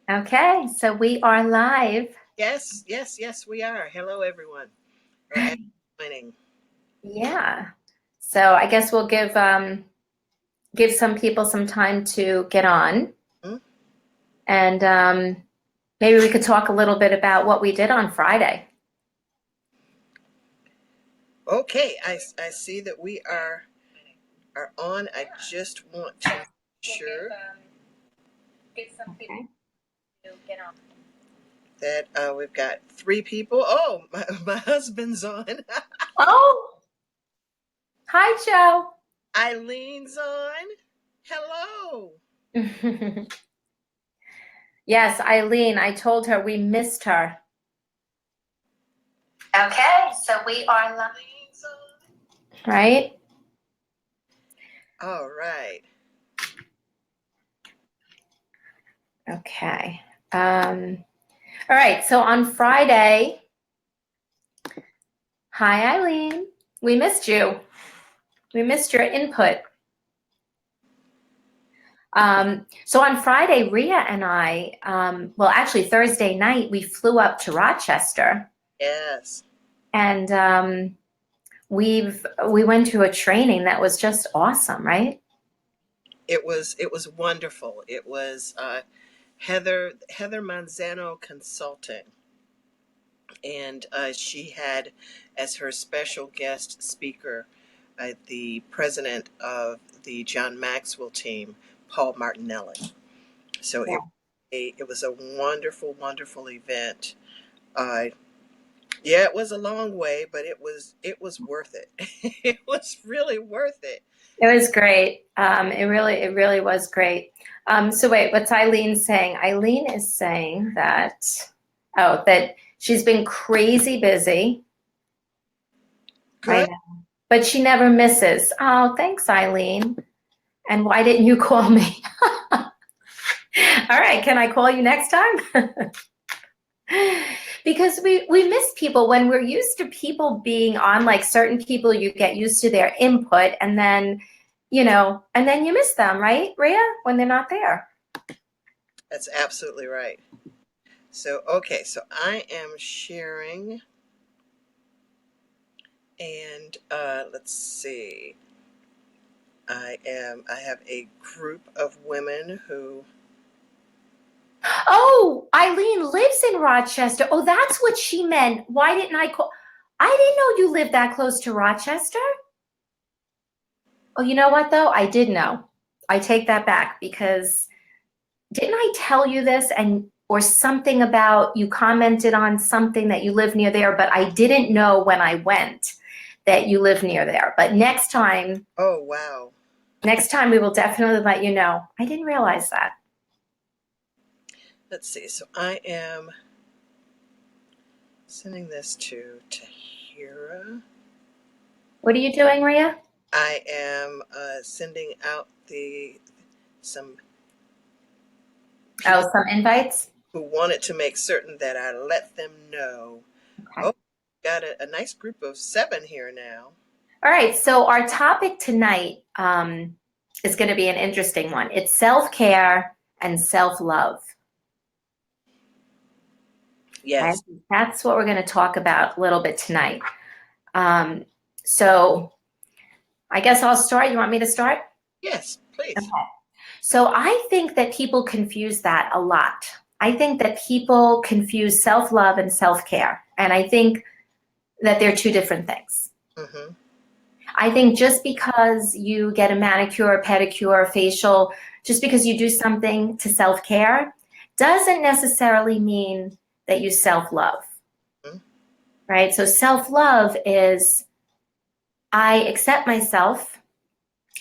Okay, so we are live. Yes, yes, yes, we are. Hello, everyone. Or joining. Yeah. So I guess we'll give some people some time to get on, Hmm? and maybe we could talk a little bit about what we did on Friday. Okay, I see that we are on. I just want to make sure Okay. that we've got three people. Oh, my husband's on. Oh, hi, Eileen's on. Hello. Joe. Yes, Eileen, I told her we missed her. Okay, so we are live. Eileen's on. Right? All right. Okay. All right, so on Friday, hi, Eileen. We missed you. We missed your input. So on Friday, Rhea and I, well, actually Thursday night, we flew up to Rochester, Yes, and we went to a training that was just awesome, right? it was wonderful. It was Heather Manzano Consulting. And she had as her special guest speaker the president of the John Maxwell team, Paul Martinelli. So Yeah. it was a wonderful, wonderful event. Uh, yeah, it was a long way, but it was worth it. It was really worth it. It was great. It really was great. So wait, what's Eileen saying? Eileen is saying that she's been crazy busy. I Good. know, but she never misses. Oh, thanks, Eileen. And why didn't you call me? All right, can I call you next time? Because we miss people when we're used to people being on, like certain people, you get used to their input, and then and then you miss them, right, Rhea, when they're not there. That's absolutely right. So okay, so I am sharing, and let's see. I have a group of women who. Oh, Eileen lives in Rochester. Oh, that's what she meant. Why didn't I call? I didn't know you lived that close to Rochester. Oh, you know what though? I did know. I take that back because didn't I tell you this and or something about you commented on something that you live near there, but I didn't know when I went that you live near there. But Oh, wow. next time we will definitely let you know. I didn't realize that. Let's see. So I am sending this to Tahira. What are you doing, Rhea? I am sending out the some Oh, people some invites. who wanted to make certain that I let them know. Okay. Oh, got a nice group of seven here now. All right. So our topic tonight is going to be an interesting one. It's self-care and self-love. Okay. Yes, That's what we're going to talk about a little bit tonight. Um, so I guess I'll start. You want me to start? yes, please. Okay. So I think that people confuse that a lot. I think that people confuse self-love and self-care. And I think that they're two different things. Mm-hmm. I think just because you get a manicure, pedicure, facial, just because you do something to self-care doesn't necessarily mean that you self-love, Mm-hmm. right? So self-love is I accept myself.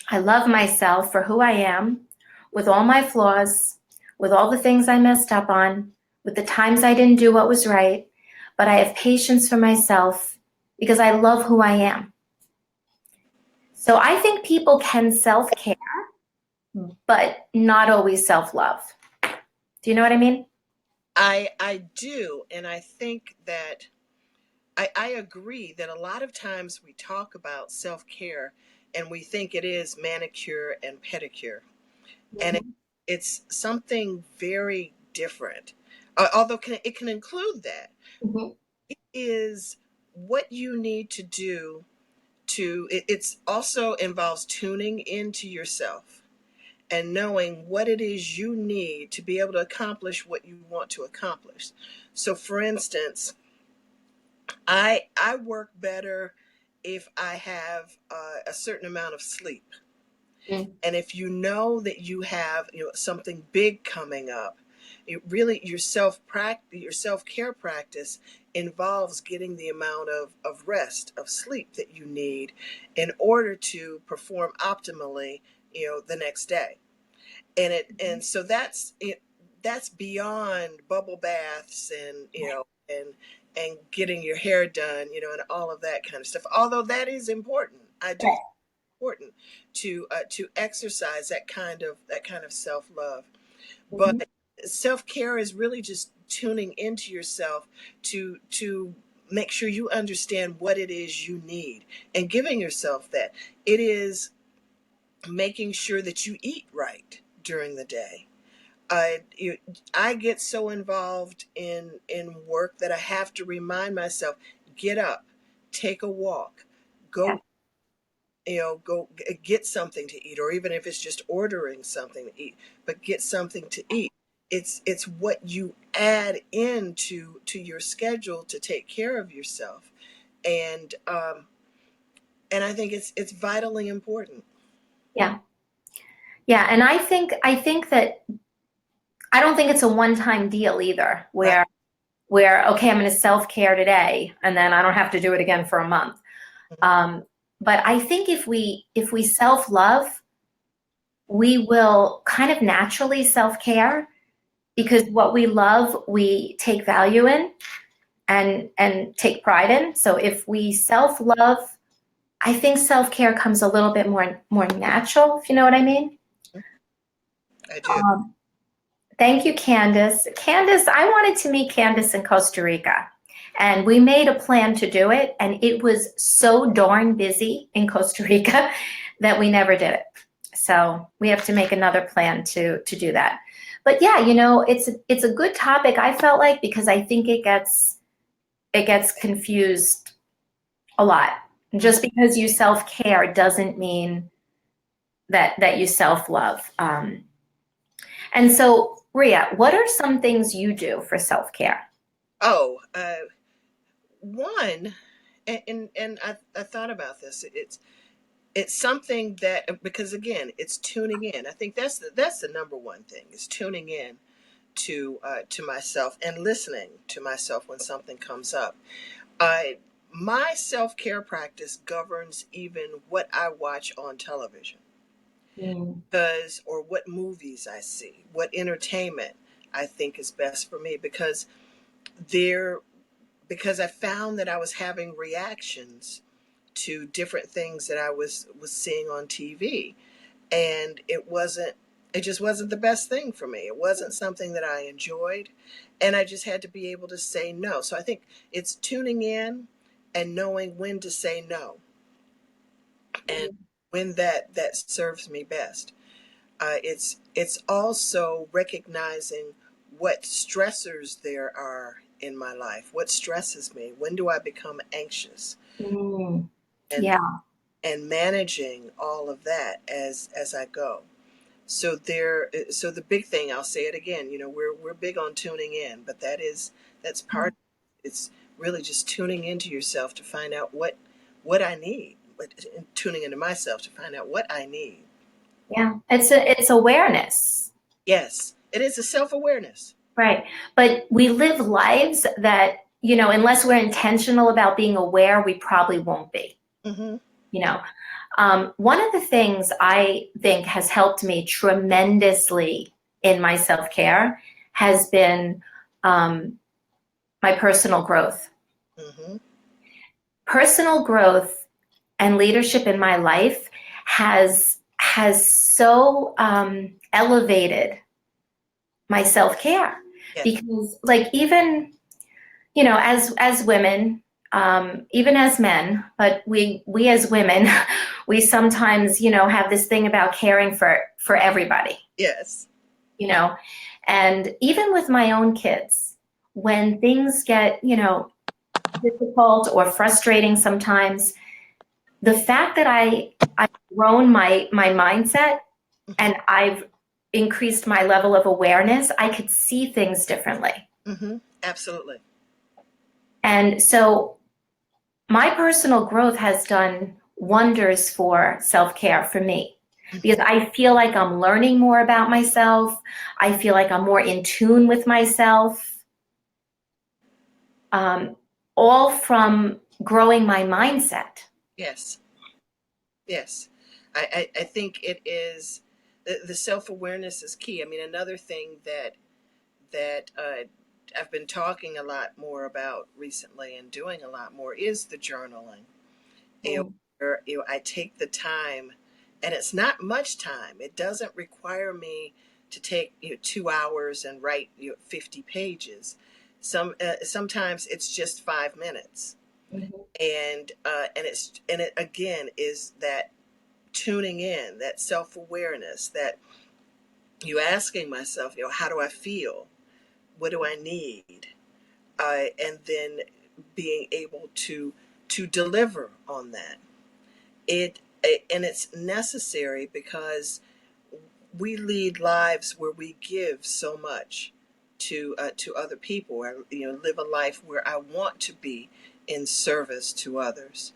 I love myself for who I am, with all my flaws, with all the things I messed up on, with the times I didn't do what was right, but I have patience for myself because I love who I am. So I think people can self-care, but not always self-love. Do you know what I mean? I do, and I think that I agree that a lot of times we talk about self care and we think it is manicure and pedicure. And Mhm. it's something very different. Although it can include that. Mhm. It is what you need to do it's also involves tuning into yourself and knowing what it is you need to be able to accomplish what you want to accomplish. So for instance, I work better if I have a certain amount of sleep. Mm. And if you know that you have, something big coming up, really your self-care practice involves getting the amount of rest, of sleep that you need in order to perform optimally, the next day. And so that's beyond bubble baths and and getting your hair done, and all of that kind of stuff. Although that is important, I do think it's important to exercise that kind of self love. Mhm. But self care is really just tuning into yourself to make sure you understand what it is you need and giving yourself that. It is making sure that you eat right during the day. I get so involved in work that I have to remind myself, get up, take a walk, Yeah. go, get something to eat, or even if it's just ordering something to eat, but get something to eat. It's what you add into your schedule to take care of yourself, and I think it's vitally important. Yeah. Yeah. And I think that I don't think it's a one-time deal either, Right. where okay, I'm going to self-care today and then I don't have to do it again for a month. Mhm. Um, but I think if we self-love, we will kind of naturally self-care because what we love, we take value in and take pride in. So if we self-love, I think self-care comes a little bit more natural, if you know what I mean. I do. Um, Thank you, Candace. Candace, I wanted to meet Candace in Costa Rica, and we made a plan to do it, and it was so darn busy in Costa Rica that we never did it. So we have to make another plan to do that. But yeah, it's a good topic. I felt like because I think it gets confused a lot. Mhm. Just because you self care doesn't mean that you self love. And so, Rhea, what are some things you do for self care? Oh, one, and I thought about this. It's something that, because again, it's tuning in. I think that's the number one thing, is tuning in to myself and listening to myself when something comes up. I My self care practice governs even what I watch on television, Mm. because or what movies I see, what entertainment I think is best for me, there because I found that I was having reactions to different things that I was seeing on TV, and it just wasn't the best thing for me. It wasn't something that I enjoyed, and I just had to be able to say no. So I think it's tuning in and knowing when to say no, and when that serves me best. It's also recognizing what stressors there are in my life, what stresses me, when do I become anxious, Mm. and Yeah. and managing all of that as I go. So the big thing, I'll say it again, we're big on tuning in, but that's part. It's really just tuning into yourself to find out what I need, tuning into myself to find out what I need. Yeah. It's awareness, Yes, it is a self-awareness. right? But we live lives that, unless we're intentional about being aware, we probably won't be, Hmm. you know. One of the things I think has helped me tremendously in my self-care has been my personal growth. Hmm. Personal growth and leadership in my life has so elevated my self-care Yeah. because like even as women, even as men, but we as women we sometimes have this thing about caring for everybody, Yes. you know And even with my own kids, when things get, difficult or frustrating sometimes, the fact that I've grown my mindset and I've increased my level of awareness, I could see things differently. Mm-hmm. Absolutely. And so my personal growth has done wonders for self-care for me because I feel like I'm learning more about myself. I feel like I'm more in tune with myself, um, all from growing my mindset. Yes. Yes. I think it is the self-awareness is key. I mean, another thing that I've been talking a lot more about recently and doing a lot more is the journaling. You know, Mm. where, I take the time, and it's not much time. It doesn't require me to take 2 hours and write 50 pages. Sometimes it's just 5 minutes, Mhm. and it again is that tuning in, that self awareness, that you asking myself, how do I feel? What do I need? And then being able to deliver on that. And it's necessary because we lead lives where we give so much to other people. I live a life where I want to be in service to others,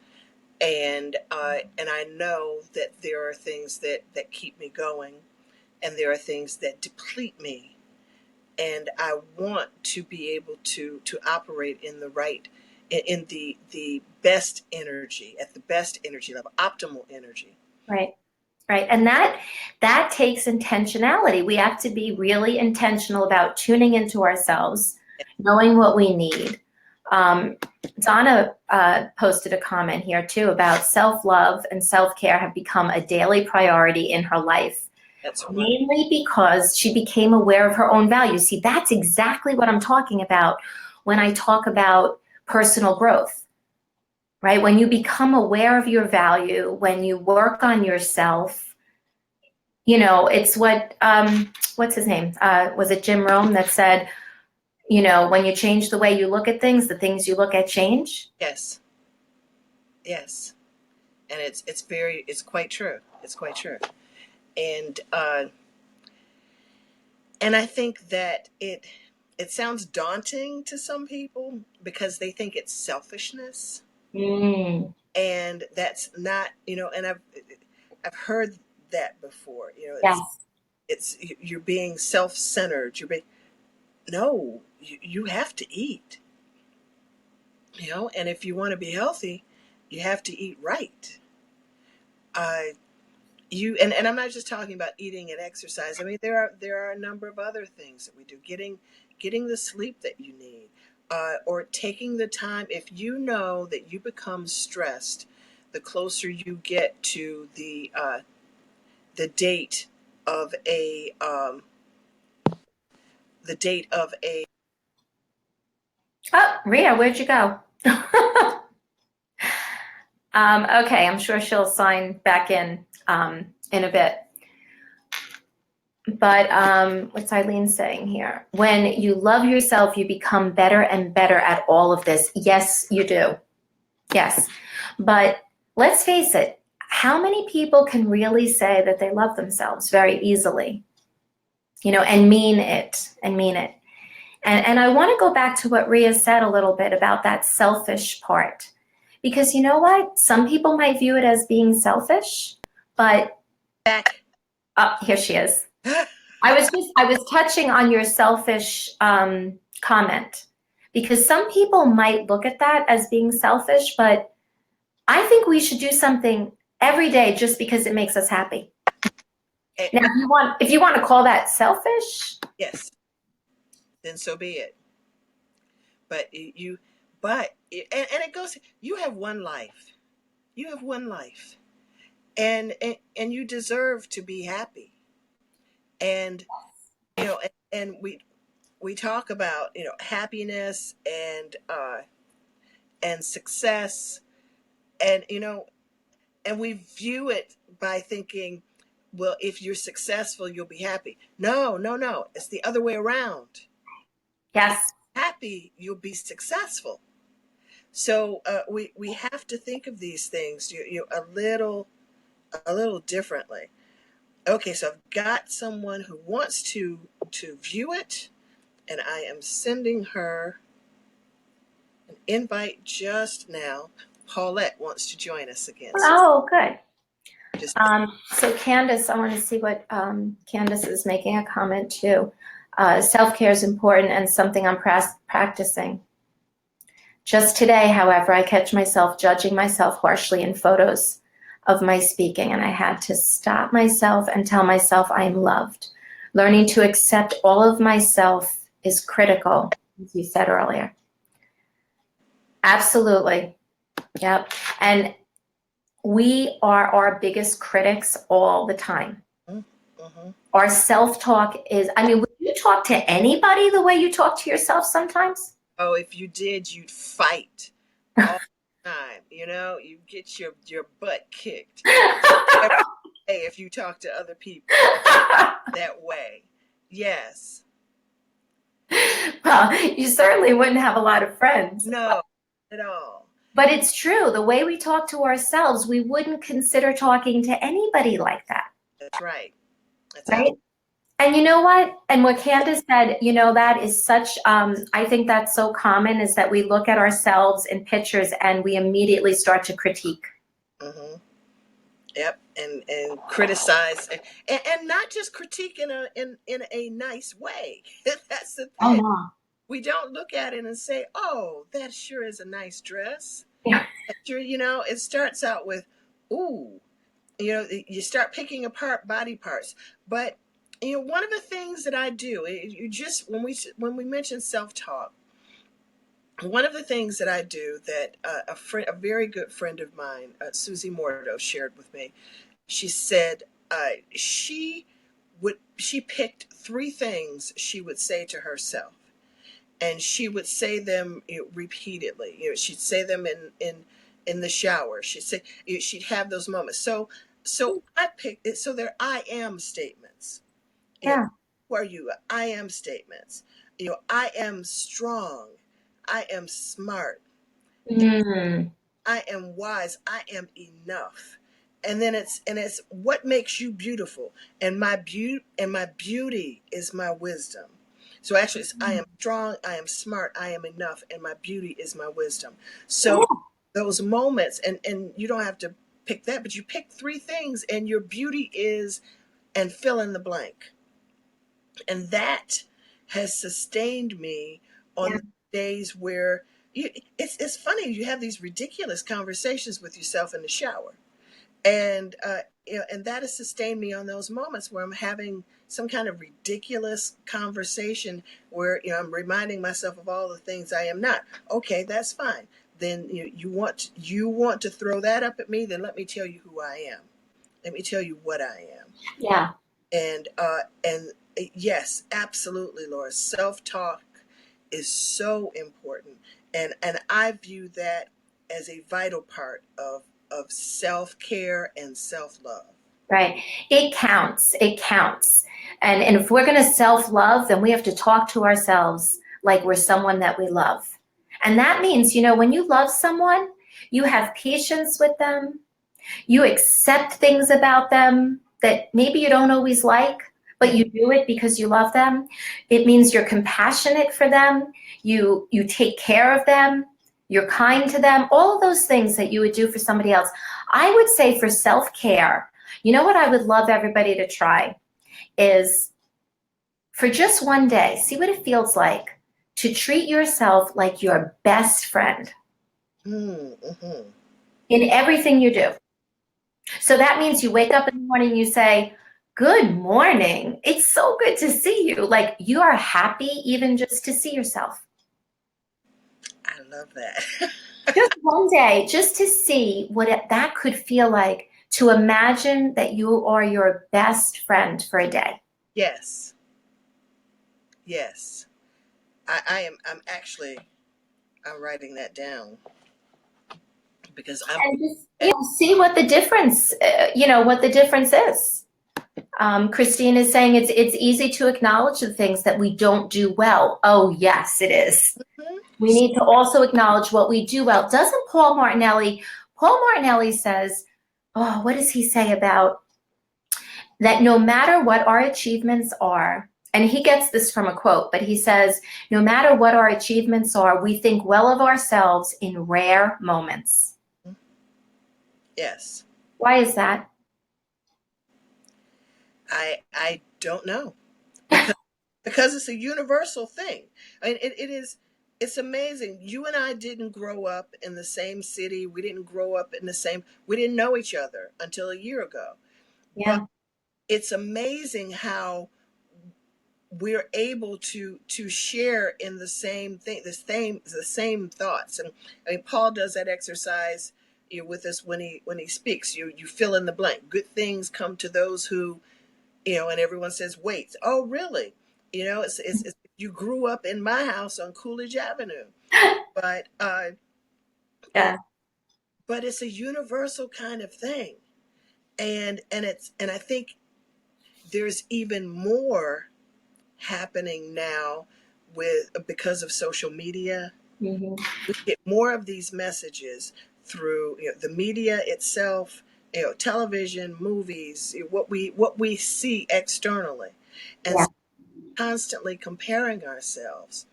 and I know that there are things that keep me going, and there are things that deplete me, and I want to be able to operate in the right, in the best energy, at the best energy level, optimal energy. Right. Right. And that takes intentionality. We have to be really intentional about tuning into ourselves, knowing what we need. Um, Donna posted a comment here too about self-love and self-care have become a daily priority in her life, That's one. mainly because she became aware of her own values. See, that's exactly what I'm talking about when I talk about personal growth. Right? When you become aware of your value, when you work on yourself, it's what's his name? Was it Jim Rome that said, when you change the way you look at things, the things you look at change? Yes, yes, and it's quite true. It's quite true, and uh, and I think that it sounds daunting to some people because they think it's selfishness, Mm, and that's not, and I've heard that before. yes. It's you're being self-centered. No, you have to eat, and if you want to be healthy, you have to eat right. uh and I'm not just talking about eating and exercise. I mean, there are a number of other things that we do. Getting the sleep that you need, or taking the time. If you know that you become stressed, the closer you get to the date of a Oh, Rhea, where'd you go? Okay, I'm sure she'll sign back in a bit. But what's Eileen saying here? When you love yourself, you become better and better at all of this. Yes, you do. Yes. But let's face it, how many people can really say that they love themselves very easily, and mean it and mean it? And I want to go back to what Rhea said a little bit about that selfish part. Because you know what? Some people might view it as being selfish, but back. here she is. I was touching on your selfish comment because some people might look at that as being selfish, but I think we should do something every day just because it makes us happy. Eh, Now, if you want to call that selfish, yes, then so be it. But and it goes. You have one life. You have one life, and you deserve to be happy. And and we talk about happiness and success, and and we view it by thinking, well, if you're successful, you'll be happy. No, no, no. It's the other way around. Yes. Happy, you'll be successful. So we have to think of these things a little differently. Okay, so I've got someone who wants to view it, and I am sending her an invite just now. Paulette wants to join us again. So Oh, good. just So Candace, I want to see what Candace is making a comment too. Self-care is important and something I'm practicing. Just today, however, I catch myself judging myself harshly in photos of my speaking, and I had to stop myself and tell myself I am loved. Learning to accept all of myself is critical, as you said earlier. Absolutely. Yep. And we are our biggest critics all the time. mm-hmm. Our self-talk is, I mean, would you talk to anybody the way you talk to yourself sometimes? Oh, if you did, you'd fight all the time. You know, you get your butt kicked every day if you talk to other people that way. Yes. Well, you certainly wouldn't have a lot of friends. No, at all. But it's true. The way we talk to ourselves, we wouldn't consider talking to anybody like that. That's right. That's Right? And you know what? And what Candace said, you know, that is such, I think that's so common, is that we look at ourselves in pictures and we immediately start to critique. mm-hmm. Yep, and criticize, and not just critique in a nice way. That's the Oh, thing. no. We don't look at it and say, "Oh, that sure is a nice dress." Yeah. Sure, you know, it starts out with, "Ooh," you know, you start picking apart body parts. But you know, one of the things that I do, you just when we mention self talk, one of the things that I do that a very good friend of mine, Susie Mordo, shared with me. She said she picked three things she would say to herself, and she would say them, you know, repeatedly. You know, she'd say them in the shower. She'd say, you know, she'd have those moments. So I picked it. So they're I am statements. You know, Yeah. who are you? I am statements. You know, I am strong. I am smart. Mm. I am wise. I am enough. And then it's what makes you beautiful. And my beauty is my wisdom. So actually it's I am strong, I am smart, I am enough, and my beauty is my wisdom. So those moments, and you don't have to pick that, but you pick three things, and your beauty is, and fill in the blank. And that has sustained me on Yeah. the days where it's funny, you have these ridiculous conversations with yourself in the shower, and you know, and that has sustained me on those moments where I'm having some kind of ridiculous conversation where, you know, I'm reminding myself of all the things I am not. Okay, that's fine. Then you want to throw that up at me, then let me tell you who I am. Let me tell you what I am. Yeah. And yes, absolutely, Laura. Self-talk is so important, and I view that as a vital part of self-care and self-love. Right. It counts. It counts. And if we're going to self-love, then we have to talk to ourselves like we're someone that we love. And that means, you know, when you love someone, you have patience with them. You accept things about them that maybe you don't always like, but you do it because you love them. It means you're compassionate for them. You take care of them. You're kind to them. All of those things that you would do for somebody else. I would say for self-care, you know what I would love everybody to try is for just one day, see what it feels like to treat yourself like your best friend Mm-hmm. in everything you do. So that means you wake up in the morning, you say, good morning. It's so good to see you. Like you are happy even just to see yourself. I love that. Just one day, just to see what that could feel like, to imagine that you are your best friend for a day. Yes, yes. I'm actually I'm writing that down because I'm And just, you know, see what the difference, what the difference is. Christine is saying it's easy to acknowledge the things that we don't do well. Oh, yes, it is. Mhm. We need to also acknowledge what we do well. Doesn't Paul Martinelli says, oh, what does he say about that? No matter what our achievements are, and he gets this from a quote, but he says, no matter what our achievements are, we think well of ourselves in rare moments. Yes. Why is that? I don't know, because it's a universal thing. I mean, it is. It's amazing. You and I didn't grow up in the same city. We didn't grow up in the same. We didn't know each other until a year ago. But Yeah. it's amazing how we're able to share in the same thing, the same thoughts. And I mean, Paul does that exercise, with us when he speaks. You fill in the blank. Good things come to those who, and everyone says, wait. Oh, really? It's you grew up in my house on Coolidge Avenue, but Yeah. but it's a universal kind of thing, and I think there's even more happening now with because of social media. Hmm. We get more of these messages through, the media itself, television, movies, what we see externally, and Yeah. so constantly comparing ourselves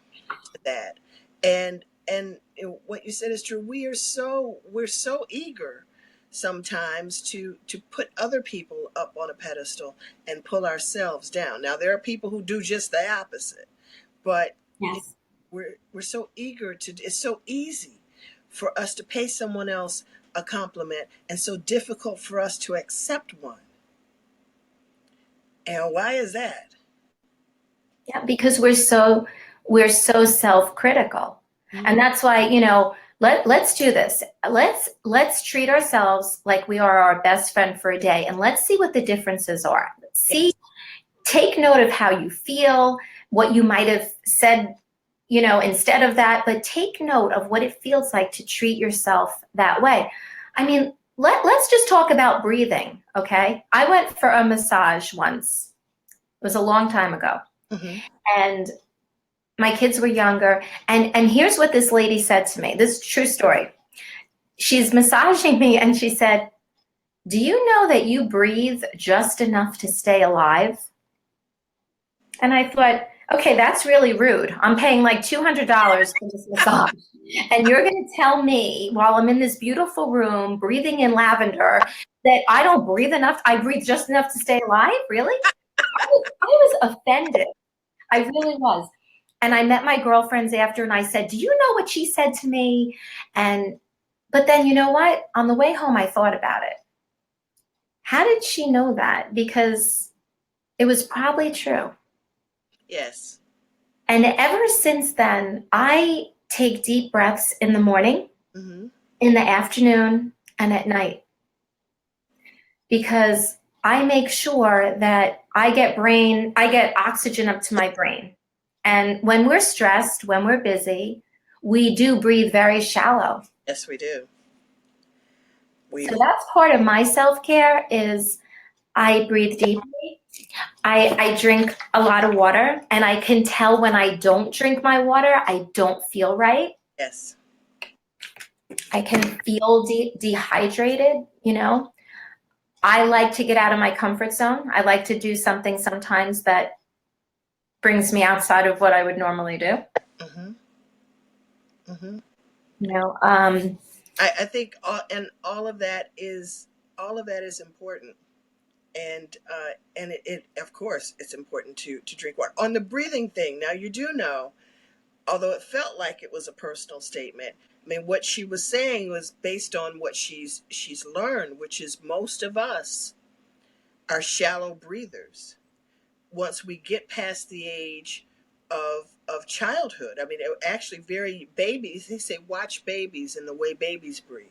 to that. And what you said is true. We're so eager sometimes to put other people up on a pedestal and pull ourselves down. Now there are people who do just the opposite, but Yes. we're so eager to. It's so easy for us to pay someone else a compliment, and so difficult for us to accept one. And why is that? Yeah, because we're so self-critical. And that's why, let's do this. Let's treat ourselves like we are our best friend for a day, and let's see what the differences are. See, Yes. take note of how you feel, what you might have said, instead of that, but take note of what it feels like to treat yourself that way. I mean, let's just talk about breathing, okay? I went for a massage once. It was a long time ago. Hmm. And my kids were younger, and here's what this lady said to me. This is a true story. She's massaging me and she said, do you know that you breathe just enough to stay alive? And I thought, okay, that's really rude. I'm paying like $200 for this massage. And you're going to tell me while I'm in this beautiful room breathing in lavender that I don't breathe enough? I breathe just enough to stay alive? Really? I was offended. I really was. And I met my girlfriends after and I said, do you know what she said to me? But then you know what? On the way home, I thought about it. How did she know that? Because it was probably true. Yes. And ever since then, I take deep breaths in the morning, Hmm. in the afternoon, and at night because I make sure that I get oxygen up to my brain. And when we're stressed, when we're busy, we do breathe very shallow. Yes, we do. So We that's part of my self-care is I breathe deeply. I drink a lot of water, and I can tell when I don't drink my water, I don't feel right. Yes. I can feel dehydrated, I like to get out of my comfort zone. I like to do something sometimes that brings me outside of what I would normally do. Hmm. Hmm. You know, I think all of that is important, and it of course it's important to drink water. On the breathing thing, now you do know, although it felt like it was a personal statement. I mean, what she was saying was based on what she's learned, which is most of us are shallow breathers once we get past the age of childhood. I mean, actually, very babies. They say watch babies and the way babies breathe.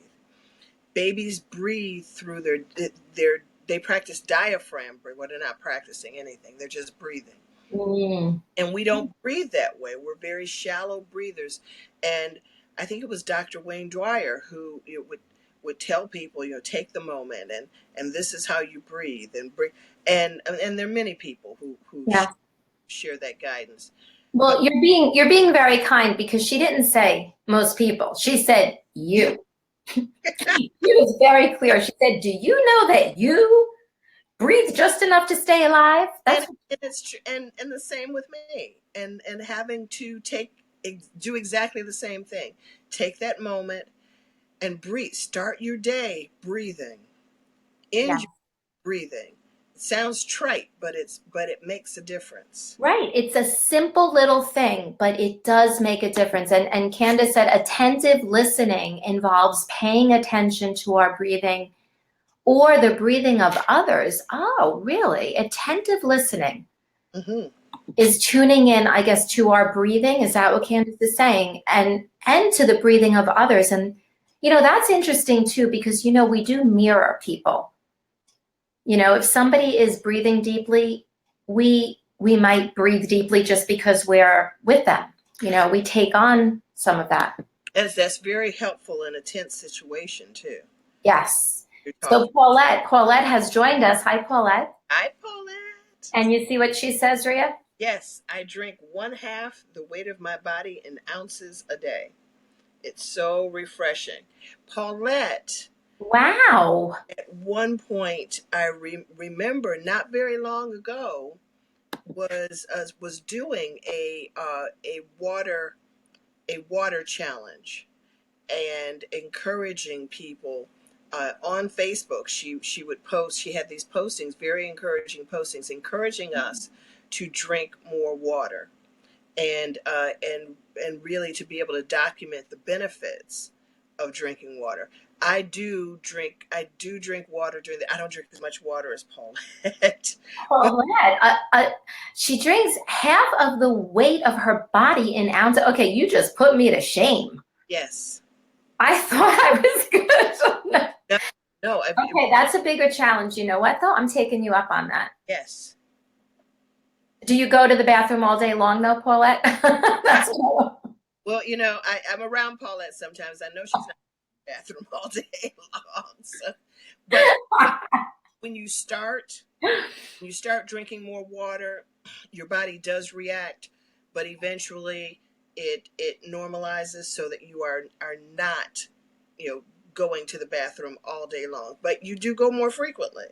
Babies breathe through their they practice diaphragm breathing. Well, they're not practicing anything; they're just breathing. mm, And we don't breathe that way. We're very shallow breathers. And I think it was Dr. Wayne Dwyer who would tell people, take the moment, and this is how you breathe and breathe. And there are many people who Yeah. share that guidance. But Well, you're being very kind because she didn't say most people. She said you. She was very clear. She said, "Do you know that you breathe just enough to stay alive?" and, That's and it's true, and the same with me, and having to do exactly the same thing. Take that moment and breathe. Start your day breathing. yeah. End your breathing. It sounds trite, but it makes a difference. Right. It's a simple little thing, but it does make a difference. And Candace said attentive listening involves paying attention to our breathing or the breathing of others. Oh, really? Attentive listening Hmm. is tuning in, I guess, to our breathing. Is that what Candace is saying? And to the breathing of others. And that's interesting too, because we do mirror people. If somebody is breathing deeply, we might breathe deeply just because we're with them. We take on some of that. As that's very helpful in a tense situation too. Yes. You're So talking. Paulette has joined us. Hi, Paulette. I Paulette. And you see what she says, Rhea? Yes, I drink one half the weight of my body in ounces a day. It's so refreshing. Paulette, Wow. at one point, I remember not very long ago was doing a water challenge and encouraging people on Facebook. She would post. She had these postings, very encouraging postings, encouraging us to drink more water and really to be able to document the benefits of drinking water. I do drink water during the. I don't drink as much water as Paulette, but Paulette, she drinks half of the weight of her body in ounces. Okay, you just put me to shame. yes, I thought I was good. no, no, Okay, that's a bigger challenge. You know what, though? I'm taking you up on that. yes. Do you go to the bathroom all day long, though, Paulette? That's what Well, I'm around Paulette sometimes. I know she's not in the bathroom all day long. So, but when you start drinking more water, your body does react, but eventually it normalizes so that you are not, you know, going to the bathroom all day long. But you do go more frequently.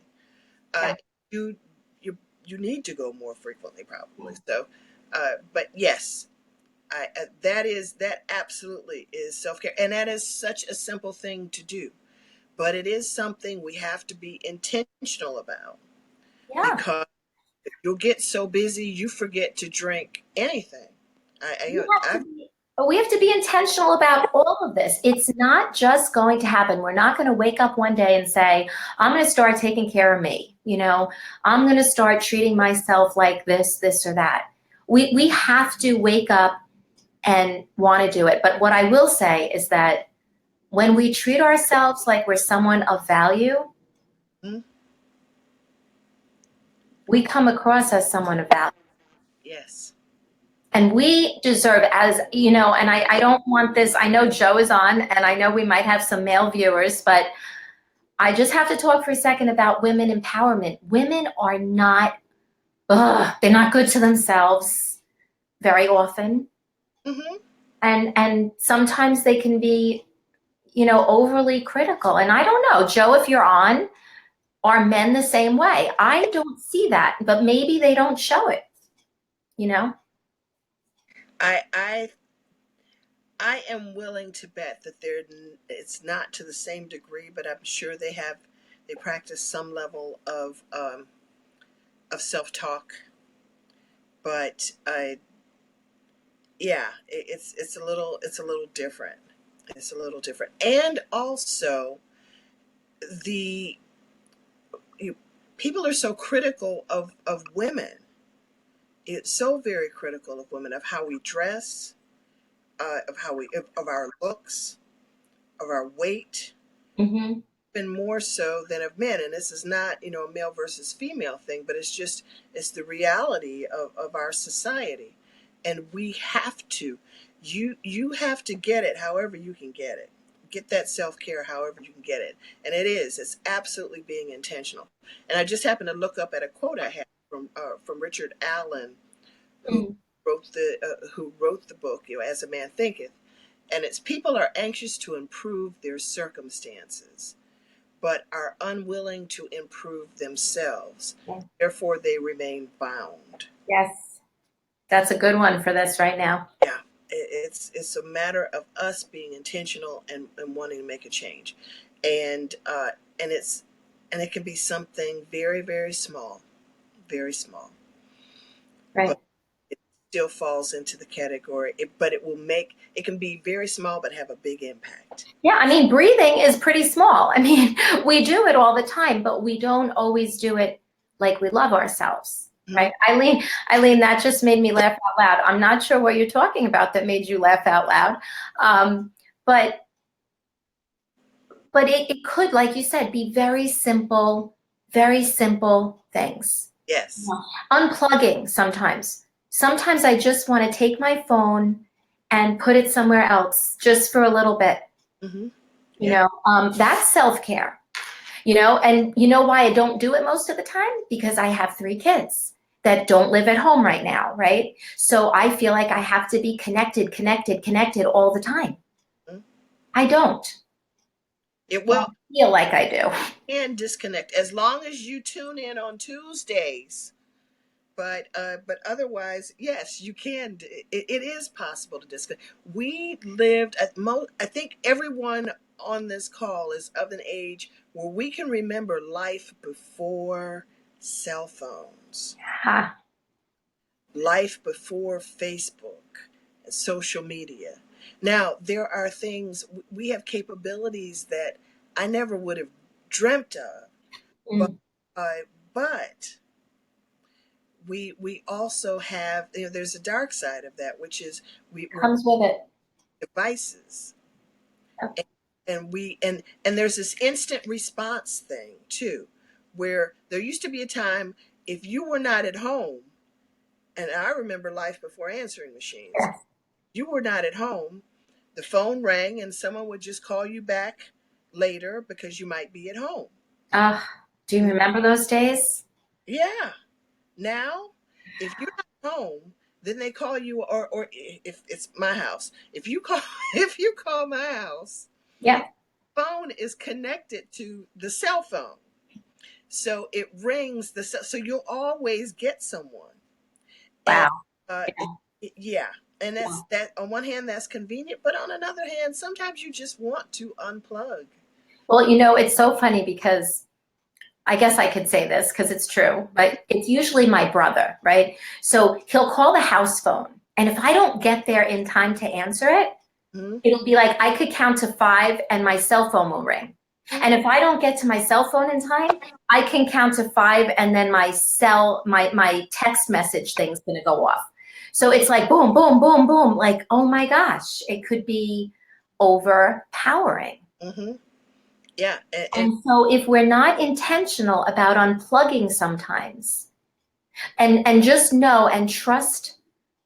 Uh, yeah. you you need to go more frequently, probably. So, but yes, that absolutely is self care, and that is such a simple thing to do. But it is something we have to be intentional about Yeah. because you'll get so busy you forget to drink anything. We have to be, we have to be intentional about all of this. It's not just going to happen. We're not going to wake up one day and say, I'm going to start taking care of me. I'm going to start treating myself like this or that. We have to wake up and want to do it. But what I will say is that when we treat ourselves like we're someone of value, Mhm. we come across as someone of value. Yes. And we deserve, and I don't want this, I know Joe is on, and I know we might have some male viewers, but I just have to talk for a second about women empowerment. Women are not, they're not good to themselves very often. Hmm. And sometimes they can be, overly critical. And I don't know, Joe, if you're on, are men the same way? I don't see that, but maybe they don't show it, you know? I I I am willing to bet that it's not to the same degree, but I'm sure they practice some level of self talk. But yeah, it's a little different. It's a little different, and also the you, people are so critical of women. It's so very critical of women, of how we dress, of our looks, of our weight, Mm-hmm. even more so than of men. And this is not, a male versus female thing, but it's the reality of our society. And we have to, you have to get it however you can get it. get that self-care however you can get it. And it's absolutely being intentional. And I just happened to look up at a quote I had from Richard Allen, who Mm. who wrote the book, As a Man Thinketh. And it's, people are anxious to improve their circumstances, but are unwilling to improve themselves. Yeah. Therefore, they remain bound. Yes, that's a good one for this right now. Yeah, it's a matter of us being intentional and wanting to make a change, and and it's and it can be something very, very small, very small, Right. but it still falls into the category. But it can be very small but have a big impact. Yeah, I mean, breathing is pretty small. I mean, we do it all the time, but we don't always do it like we love ourselves, right? Eileen, that just made me laugh out loud. I'm not sure what you're talking about that made you laugh out loud. Um, but it could, like you said, be very simple things. Yes. Unplugging sometimes. Sometimes I just want to take my phone and put it somewhere else just for a little bit. Mm-hmm. You know, that's self-care, and you know why I don't do it most of the time? Because I have 3 kids that don't live at home right now, right? So I feel like I have to be connected all the time. Mm-hmm. I don't. It will feel like I do. and disconnect as long as you tune in on Tuesdays. But otherwise, yes, you can. It is possible to disconnect. We lived at I think everyone on this call is of an age where we can remember life before cell phones, Ha. life before Facebook and social media. Now there are things, we have capabilities that I never would have dreamt of, but Mm. uh, but we also have, there's a dark side of that, which is we're Comes with it. devices, Yep. and there's this instant response thing too, where there used to be a time if you were not at home, and I remember life before answering machines. Yes. You were not at home, the phone rang and someone would just call you back later because you might be at home. Do you remember those days? Yeah. Now, if you're not home, then they call you, or if it's my house, if you call if you call my house, Yep. phone is connected to the cell phone, so it rings so you'll always get someone, and Wow. uh, Yeah. yeah, and Yeah. that on one hand that's convenient, but on another hand, sometimes you just want to unplug. Well, it's so funny because I guess I could say this because it's true, but it's usually my brother, right? So he'll call the house phone. And if I don't get there in time to answer it, Mm-hmm. it'll be like I could count to 5 and my cell phone will ring. And if I don't get to my cell phone in time, I can count to 5 and then my text message thing's gonna go off. So it's like boom, boom, boom, boom. Like, oh my gosh, it could be overpowering. Mm-hmm. Yeah, And so if we're not intentional about unplugging sometimes, and just know and trust,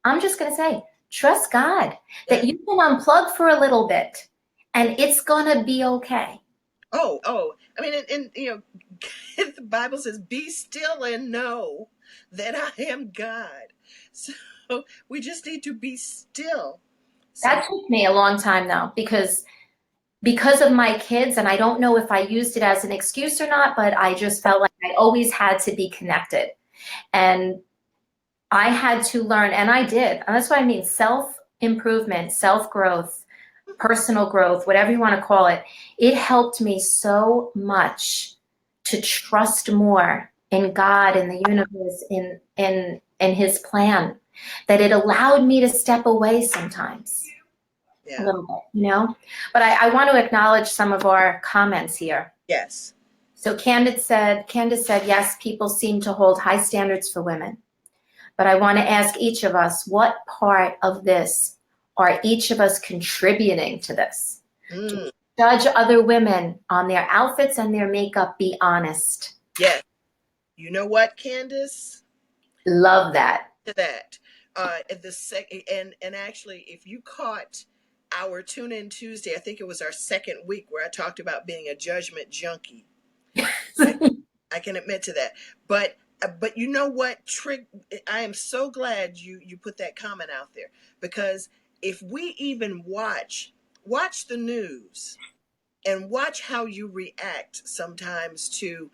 I'm just going to say, trust God that you can unplug for a little bit and it's going to be okay. I mean, and the Bible says, "Be still and know that I am God." So we just need to be still. That took me a long time though, because of my kids, and I don't know if I used it as an excuse or not, but I just felt like I always had to be connected. And I had to learn, and I did. And that's what I mean, self-improvement, self-growth, personal growth, whatever you want to call it. It helped me so much to trust more in God, in the universe, in his plan, that it allowed me to step away sometimes. A Yeah. little bit. But I want to acknowledge some of our comments here. Yes. So Candace said, yes, people seem to hold high standards for women. But I want to ask each of us, what part of this are each of us contributing to this? Mm. Judge other women on their outfits and their makeup. Be honest. Yes. You know what, Candace? Love that. To that. The second, and actually, if you caught our Tune In Tuesday, I think it was our second week where I talked about being a judgment junkie. I can admit to that. But you know what? I am so glad you put that comment out there, because if we even watch the news and watch how you react sometimes to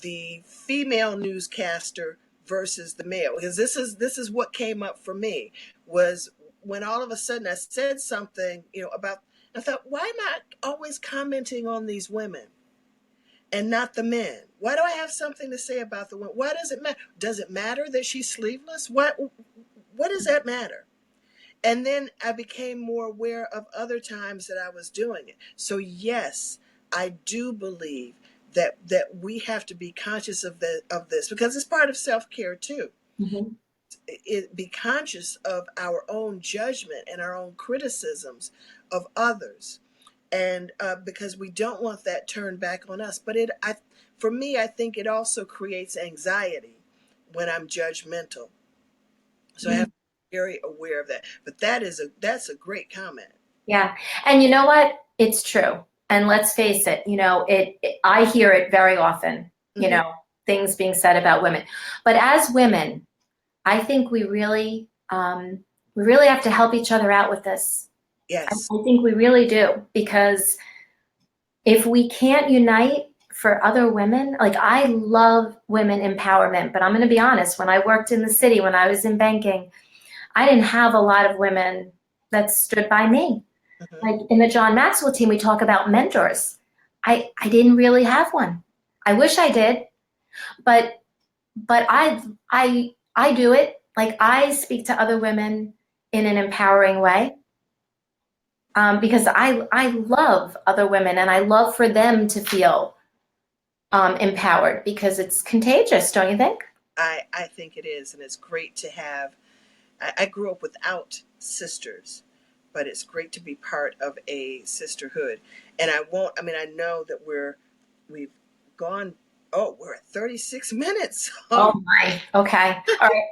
the female newscaster versus the male, because this is what came up for me, was when all of a sudden I said something, about, I thought, why am I always commenting on these women and not the men? Why do I have something to say about the women? Why does it matter? Does it matter that she's sleeveless? What does that matter? And then I became more aware of other times that I was doing it. So yes, I do believe that we have to be conscious of this, because it's part of self-care too. Mhm. Be conscious of our own judgment and our own criticisms of others, and because we don't want that turned back on us. But for me, I think it also creates anxiety when I'm judgmental. So I have to be very aware of that. But that's a great comment. Yeah. And you know what? It's true. And let's face it, I hear it very often, Hmm. things being said about women. But as women, I think we really have to help each other out with this. Yes. I think we really do, because if we can't unite for other women, like, I love women empowerment, but I'm going to be honest, when I worked in the city, when I was in banking, I didn't have a lot of women that stood by me. Hmm. Like in the John Maxwell team, we talk about mentors. I didn't really have one. I wish I did, but I do it. Like, I speak to other women in an empowering way, because I love other women, and I love for them to feel empowered, because it's contagious, don't you think? I think it is, and it's great to have. I grew up without sisters, but it's great to be part of a sisterhood. And I won't. I mean, I know that we've gone. Oh, we're at 36 minutes. Oh my. Okay. All right.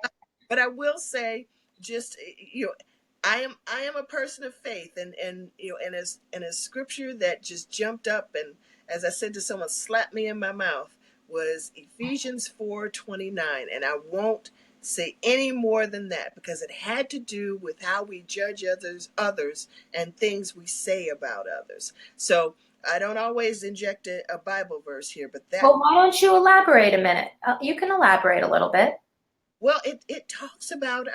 But I will say, just I am a person of faith, and and a scripture that just jumped up, and as I said to someone, slapped me in my mouth, was Ephesians 4:29, and I won't say any more than that, because it had to do with how we judge others and things we say about others. So I don't always inject a Bible verse here, but that, Well, why don't you elaborate a minute? You can elaborate a little bit. well, it talks about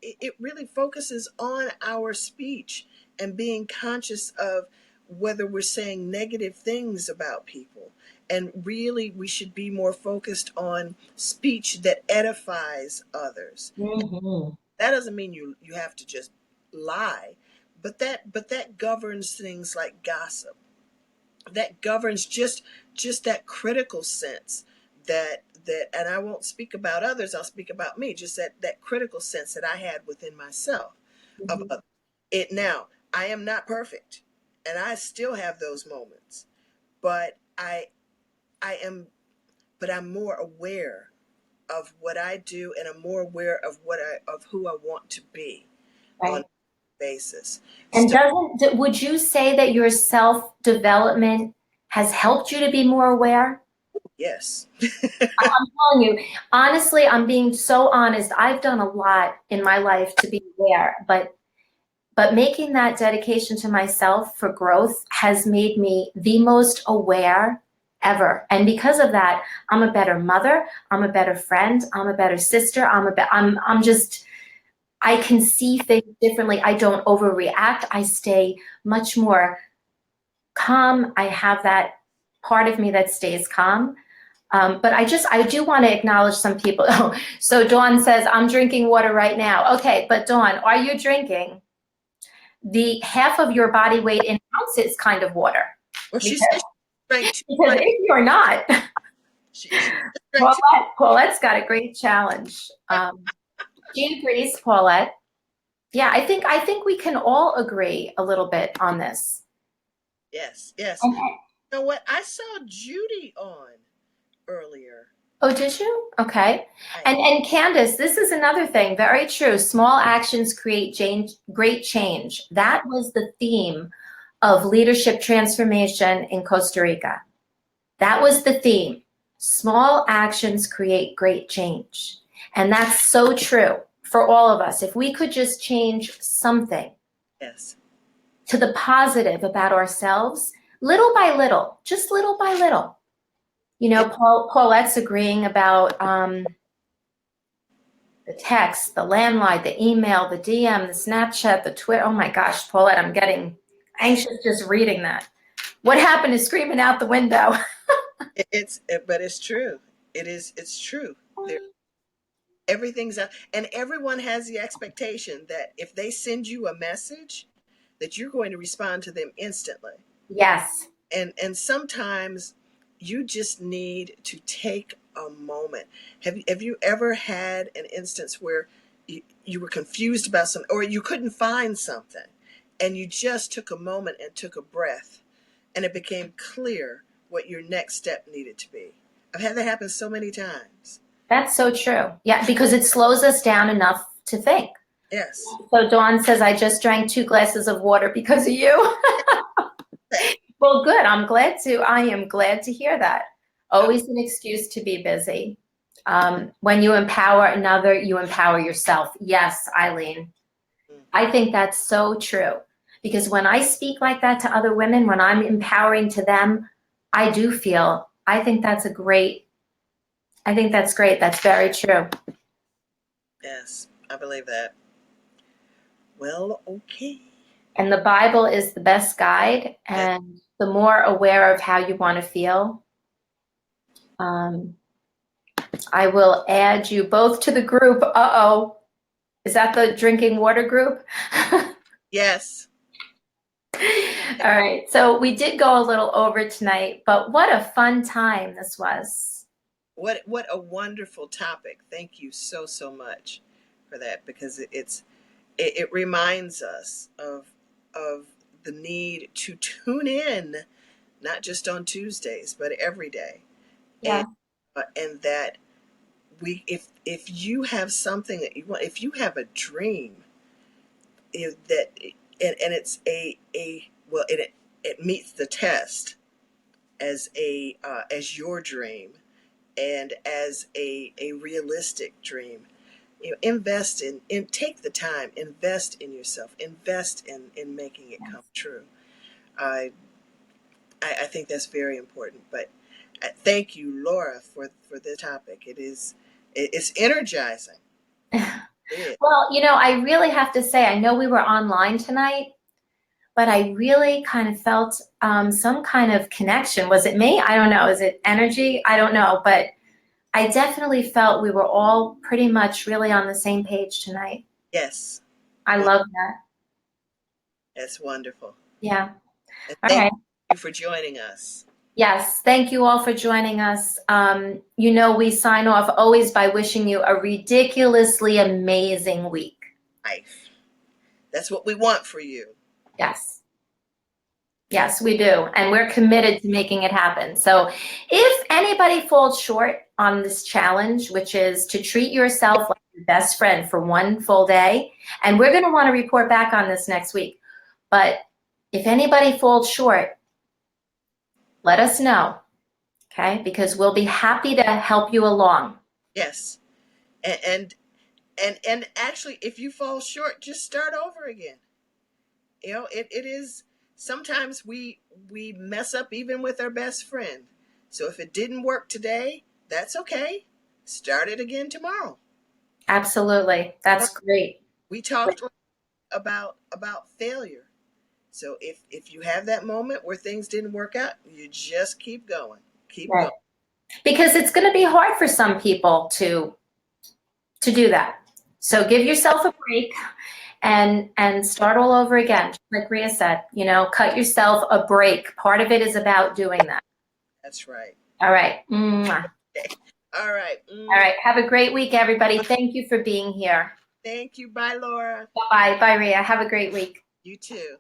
it really focuses on our speech and being conscious of whether we're saying negative things about people. And really, we should be more focused on speech that edifies others. Hmm. That doesn't mean you have to just lie, but that governs things like gossip. That governs just that critical sense, that and I won't speak about others, I'll speak about me, just that critical sense that I had within myself of Hmm. it. Now, I am not perfect, and I still have those moments, but I am, but I'm more aware of what I do, and I'm more aware of of who I want to be on Right. a basis. And So would you say that your self-development has helped you to be more aware? yes. I'm telling you, honestly, I'm being so honest. I've done a lot in my life to be aware, but making that dedication to myself for growth has made me the most aware ever. And because of that, I'm a better mother, I'm a better friend, I'm a better sister, I'm just, I can see things differently. I don't overreact. I stay much more calm. I have that part of me that stays calm. But I do want to acknowledge some people. Oh, so Dawn says, I'm drinking water right now. Okay, but Dawn, are you drinking the half of your body weight in ounces kind of water? Well, she Because, said she drank too because much. if you're not, She drank too. Paulette's got a great challenge. She agrees, Paulette. Yeah, I think we can all agree a little bit on this. Yes, yes. And You know what? I saw Judy on earlier. Oh, did you? Okay. Right. And Candace, this is another thing, very true. Small actions create change, great change. That was the theme of leadership transformation in Costa Rica. That was the theme. Small actions create great change. And that's so true for all of us. If we could just change something Yes. to the positive about ourselves, little by little, just little by little. You know, Paulette's agreeing about the text, the landline, the email, the DM, the Snapchat, the Twitter. Oh my gosh, Paulette, I'm getting anxious just reading that. What happened is screaming out the window. But it's true. It's true. There, everything's out, and everyone has the expectation that if they send you a message, that you're going to respond to them instantly. Yes. And sometimes you just need to take a moment. Have you ever had an instance where you were confused about something, or you couldn't find something, and you just took a moment and took a breath, and it became clear what your next step needed to be? I've had that happen so many times. That's so true. Yeah, because it slows us down enough to think. Yes. So Dawn says, I just drank 2 glasses of water because of you. Well, good. I am glad to hear that. Always an excuse to be busy. When you empower another, you empower yourself. Yes, Eileen. I think that's so true. Because when I speak like that to other women, when I'm empowering to them, I do feel, I think that's great. That's very true. Yes, I believe that. Well, okay. And the Bible is the best guide. And the more aware of how you want to feel, I will add you both to the group. Uh-oh. Is that the drinking water group? Yes. All right. So we did go a little over tonight, but what a fun time this was. What a wonderful topic. Thank you so much for that, because it reminds us of the need to tune in, not just on Tuesdays, but every day. Yeah. And that we if you have something that you want, if you have a dream, that and it's a well, it meets the test as a as your dream, and as a realistic dream. Invest in take the time, invest in yourself, invest in making it come true. I I think that's very important. But thank you, Laura, for this topic. It's energizing. It Well, I really have to say, I know we were online tonight, but I really kind of felt some kind of connection. Was it me? I don't know. Is it energy? I don't know. But I definitely felt we were all pretty much really on the same page tonight. Yes, I well, love that. that's wonderful. Yeah. And All thank right. you for joining us. Yes. Thank you all for joining us. We sign off always by wishing you a ridiculously amazing week. Life. That's what we want for you. Yes. Yes, we do. And we're committed to making it happen. So if anybody falls short on this challenge, which is to treat yourself like your best friend for 1 full day, and we're going to want to report back on this next week. But if anybody falls short, let us know, okay? Because we'll be happy to help you along. Yes. And actually, if you fall short, just start over again. It is sometimes we mess up even with our best friend. So if it didn't work today, that's okay. Start it again tomorrow. Absolutely. That's great. We talked about failure. So if you have that moment where things didn't work out, you just keep going. Keep Right. going. Because it's going to be hard for some people to do that. So give yourself a break and start all over again. Just like Rhea said, cut yourself a break. Part of it is about doing that. That's right. All right. Mwah. Okay. All right. All right. Have a great week, everybody. Thank you for being here. Thank you. Bye, Laura. Bye. Bye, Rhea. Have a great week. You too.